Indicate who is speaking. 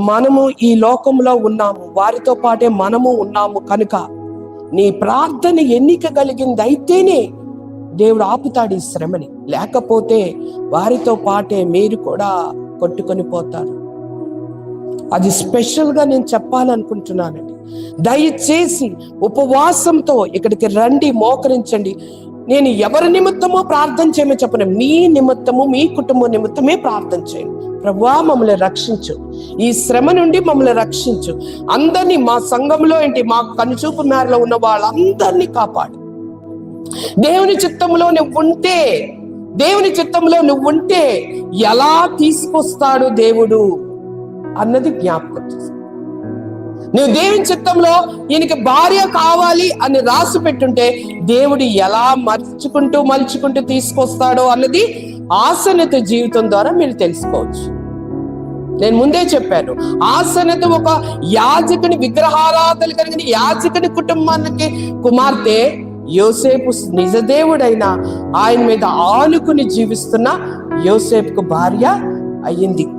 Speaker 1: మనము ఈ లోకంలో ఉన్నాము, వారితో పాటే మనము ఉన్నాము కనుక నీ ప్రార్థన ఎన్నిక కలిగింది అయితేనే దేవుడు ఆపుతాడు ఈ శ్రమని. లేకపోతే వారితో పాటే మీరు కూడా కొట్టుకొని పోతారు. అది స్పెషల్గా నేను చెప్పాలనుకుంటున్నానండి. దయచేసి ఉపవాసంతో ఇక్కడికి రండి, మోకరించండి. నేను ఎవరి నిమిత్తమో ప్రార్థన చేయమని చెప్పను, మీ నిమిత్తము, మీ కుటుంబం నిమిత్తమే ప్రార్థన చేయండి. ప్రభువా మమ్మల్ని రక్షించు, ఈ శ్రమ నుండి మమ్మల్ని రక్షించు, అందరినీ మా సంఘంలో ఏంటి మా కనుచూపు మేరలో ఉన్న వాళ్ళందరినీ కాపాడు. దేవుని చిత్తంలో నువ్వు ఉంటే ఎలా తీసుకొస్తాడు దేవుడు అన్నది జ్ఞాపకం చేసుకో. నువ్వు దేవుని చిత్తంలో ఈయనకి భార్య కావాలి అని రాసి పెట్టుంటే దేవుడు ఎలా మలుచుకుంటూ తీసుకొస్తాడో అన్నది ఆసన్నత జీవితం ద్వారా మీరు తెలుసుకోవచ్చు. నేను ముందే చెప్పాను, ఆసన్నత ఒక యాజకుని, విగ్రహారాధన కలిగిన యాజకుని కుటుంబానికి కుమార్తె. యోసేపు నిజదేవుడైన ఆయన మీద ఆనుకుని జీవిస్తున్న యోసేపుకు భార్య అయ్యింది.